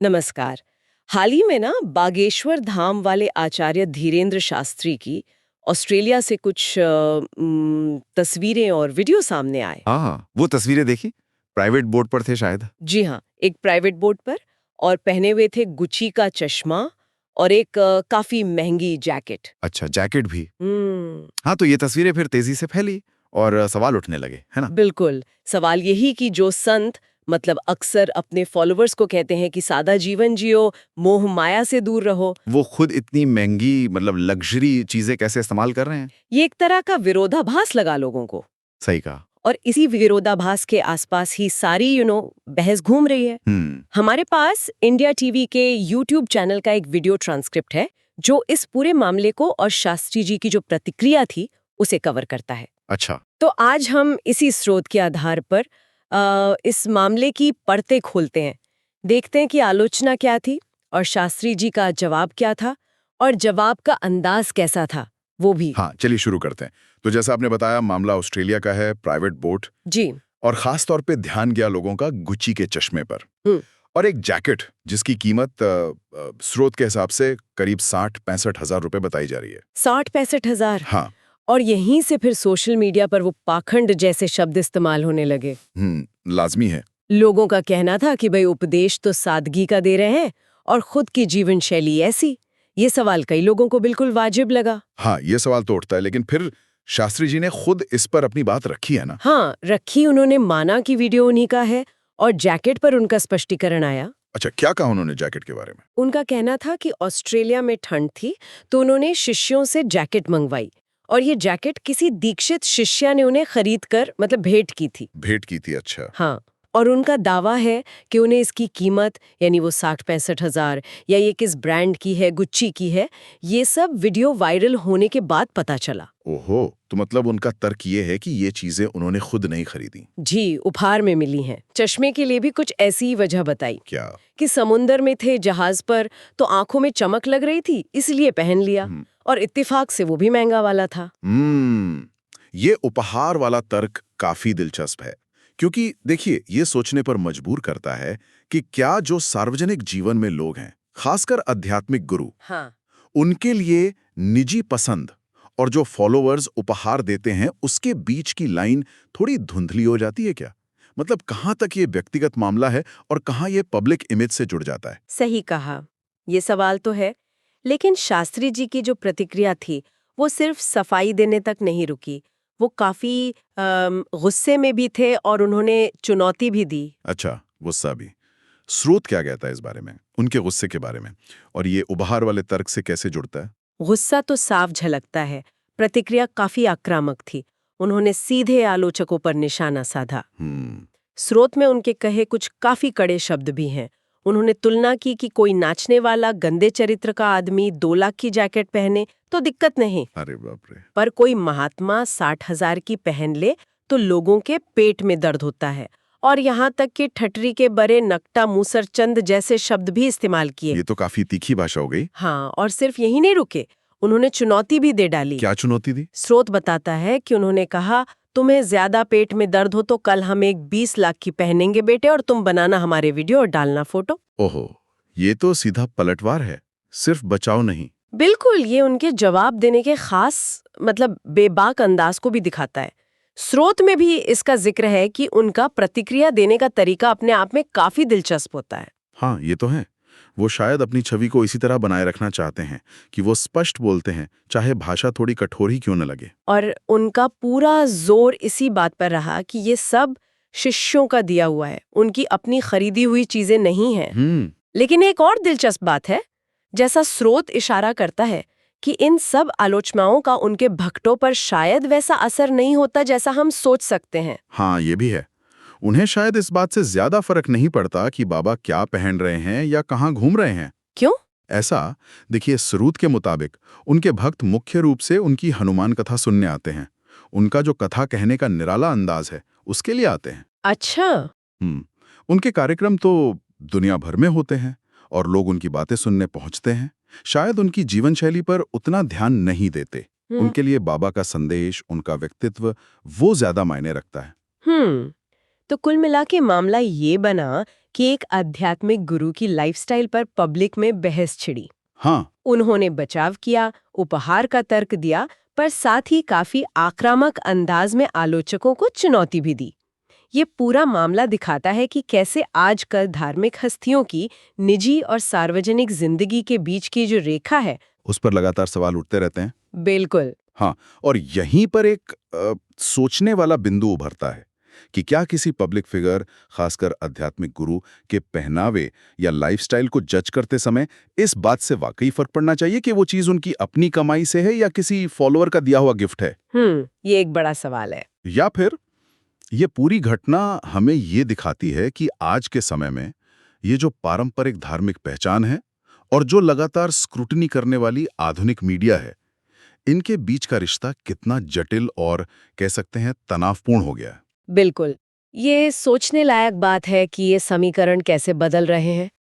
नमस्कार। हाल ही में ना बागेश्वर धाम वाले आचार्य धीरेन्द्र शास्त्री की ऑस्ट्रेलिया से कुछ तस्वीरें और वीडियो सामने आए। हाँ, वो तस्वीरें देखी। प्राइवेट बोट पर थे शायद। जी हाँ, एक प्राइवेट बोट पर और पहने हुए थे गुची का चश्मा और एक काफी महंगी जैकेट। अच्छा, जैकेट भी। हाँ, तो ये तस्वीरें फिर तेजी से फैली और सवाल उठने लगे, है ना? बिल्कुल। सवाल यही कि जो संत मतलब अक्सर अपने फॉलोअर्स को कहते हैं कि सादा जीवन जियो, मोह माया से दूर रहो, वो खुद इतनी महंगी मतलब लग्जरी चीजें कैसे इस्तेमाल कर रहे हैं? ये एक तरह का विरोधाभास लगा लोगों को। सही कहा। और इसी विरोधाभास के आसपास ही सारी बहस घूम रही है। हमारे पास इंडिया टीवी के यूट्यूब चैनल का एक वीडियो ट्रांसक्रिप्ट है जो इस पूरे मामले को और शास्त्री जी की जो प्रतिक्रिया थी उसे कवर करता है। अच्छा। तो आज हम इसी स्रोत के आधार पर इस मामले की परतें खोलते हैं, देखते हैं कि आलोचना क्या थी और शास्त्री जी का जवाब क्या था और जवाब का अंदाज कैसा था वो भी। हाँ, चलिए शुरू करते हैं। तो जैसा आपने बताया, मामला ऑस्ट्रेलिया का है, प्राइवेट बोट। जी। और खास तौर पे ध्यान गया लोगों का गुची के चश्मे पर। और एक जैकेट जिसकी कीमत स्रोत के हिसाब से करीब 60-65 हजार रुपए बताई जा रही है। 60-65 हजार। हाँ। और यहीं से फिर सोशल मीडिया पर वो पाखंड जैसे शब्द इस्तेमाल होने लगे। लाजमी है। लोगों का कहना था कि भाई उपदेश तो सादगी का दे रहे हैं और खुद की जीवन शैली ऐसी। ये सवाल कई लोगों को बिल्कुल वाजिब लगा। हाँ, ये सवाल तो उठता है, लेकिन फिर शास्त्री जी ने खुद इस पर अपनी बात रखी है ना? हाँ, रखी। उन्होंने माना कि वीडियो उन्हीं का है और जैकेट पर उनका स्पष्टीकरण आया। अच्छा, क्या कहा उन्होंने जैकेट के बारे में? उनका कहना था कि ऑस्ट्रेलिया में ठंड थी तो उन्होंने शिष्यों से जैकेट मंगवाई और ये जैकेट किसी दीक्षित शिष्या ने उन्हें खरीद कर मतलब भेंट की थी। भेंट की थी, अच्छा। हाँ। और उनका दावा है कि उन्हें इसकी कीमत यानी वो 60-65 हजार या ये किस ब्रांड की है, गुच्ची की है, ये सब वीडियो वायरल होने के बाद पता चला। ओहो, तो मतलब उनका तर्क ये है कि ये चीजें उन्होंने खुद नहीं खरीदी। जी, उपहार में मिली हैं। चश्मे के लिए भी कुछ ऐसी ही वजह बताई। क्या? कि समुंदर में थे जहाज पर तो आंखों में चमक लग रही थी इसलिए पहन लिया और इत्तेफाक से वो भी महंगा वाला था। ये उपहार वाला तर्क काफी दिलचस्प है, क्योंकि देखिए, ये सोचने पर मजबूर करता है कि क्या जो सार्वजनिक जीवन में लोग हैं, खासकर आध्यात्मिक गुरु, हाँ। उनके लिए निजी पसंद और जो फॉलोअर्स उपहार देते हैं उसके बीच की लाइन थोड़ी धुंधली हो जाती है क्या? मतलब कहाँ तक ये व्यक्तिगत मामला है और कहाँ ये पब्लिक इमेज से जुड़ जाता है? सही कहा, ये सवाल तो है। लेकिन शास्त्री जी की जो प्रतिक्रिया थी वो सिर्फ सफाई देने तक नहीं रुकी। वो काफी गुस्से में भी थे और उन्होंने चुनौती भी दी। अच्छा, गुस्सा भी। स्रोत क्या कहता है इस बारे में, उनके गुस्से के बारे में, और ये उपहार वाले तर्क से कैसे जुड़ता है? गुस्सा तो साफ झलकता है। प्रतिक्रिया काफी आक्रामक थी। उन्होंने सीधे आलोचकों पर निशाना साधा। स्रोत में उनके कहे कुछ काफी कड़े शब्द भी हैं। उन्होंने तुलना की कि कोई नाचने वाला गंदे चरित्र का आदमी 2 लाख की जैकेट पहने तो दिक्कत नहीं, अरे बाप रे। पर कोई महात्मा 60 हजार की पहन ले तो लोगों के पेट में दर्द होता है। और यहाँ तक कि ठटरी के बड़े नकटा मूसर चंद जैसे शब्द भी इस्तेमाल किए। ये तो काफी तीखी भाषा हो गई। हाँ, और सिर्फ यही नहीं रुके, उन्होंने चुनौती भी दे डाली। क्या चुनौती दी? स्रोत बताता है कि उन्होंने कहा, तुम्हें ज्यादा पेट में दर्द हो तो कल हम एक 20 लाख की पहनेंगे बेटे और तुम बनाना हमारे वीडियो और डालना फोटो। ओहो, ये तो सीधा पलटवार है, सिर्फ बचाव नहीं। बिल्कुल, ये उनके जवाब देने के खास मतलब बेबाक अंदाज को भी दिखाता है। स्रोत में भी इसका जिक्र है कि उनका प्रतिक्रिया देने का तरीका अपने आप में काफी दिलचस्प होता है। हाँ, ये तो है। वो शायद अपनी छवि को इसी तरह बनाए रखना चाहते हैं कि वो स्पष्ट बोलते हैं, चाहे भाषा थोड़ी कठोर ही क्यों न लगे। और उनका पूरा जोर इसी बात पर रहा कि ये सब शिष्यों का दिया हुआ है, उनकी अपनी खरीदी हुई चीजें नहीं हैं। लेकिन एक और दिलचस्प बात है, जैसा स्रोत इशारा करता है कि इन सब आलोचनाओं का उनके भक्तों पर शायद वैसा असर नहीं होता जैसा हम सोच सकते हैं। हाँ, ये भी है। उन्हें शायद इस बात से ज्यादा फर्क नहीं पड़ता कि बाबा क्या पहन रहे हैं या कहाँ घूम रहे हैं। क्यों? ऐसा देखिए, स्रोत के मुताबिक उनके भक्त मुख्य रूप से उनकी हनुमान कथा सुनने आते हैं। उनका जो कथा कहने का निराला अंदाज है उसके लिए आते हैं। अच्छा। उनके कार्यक्रम तो दुनिया भर में होते हैं और लोग उनकी बातें सुनने पहुंचते हैं। शायद उनकी जीवन शैली पर उतना ध्यान नहीं देते। उनके लिए बाबा का संदेश, उनका व्यक्तित्व, वो ज्यादा मायने रखता है। तो कुल मिला के मामला ये बना कि एक आध्यात्मिक गुरु की लाइफस्टाइल पर पब्लिक में बहस छिड़ी। हाँ, उन्होंने बचाव किया, उपहार का तर्क दिया, पर साथ ही काफी आक्रामक अंदाज में आलोचकों को चुनौती भी दी। ये पूरा मामला दिखाता है कि कैसे आजकल धार्मिक हस्तियों की निजी और सार्वजनिक जिंदगी के बीच की जो रेखा है, उस पर लगातार सवाल उठते रहते हैं। बिल्कुल। हाँ, और यहीं पर एक सोचने वाला बिंदु उभरता है कि क्या किसी पब्लिक फिगर, खासकर आध्यात्मिक गुरु के पहनावे या लाइफस्टाइल को जज करते समय इस बात से वाकई फर्क पड़ना चाहिए कि वो चीज उनकी अपनी कमाई से है या किसी फॉलोअर का दिया हुआ गिफ्ट है? ये एक बड़ा सवाल है। या फिर ये पूरी घटना हमें ये दिखाती है कि आज के समय में ये जो पारंपरिक धार्मिक पहचान है और जो लगातार स्क्रूटनी करने वाली आधुनिक मीडिया है, इनके बीच का रिश्ता कितना जटिल और कह सकते हैं तनावपूर्ण हो गया है। बिल्कुल। ये सोचने लायक बात है कि ये समीकरण कैसे बदल रहे हैं।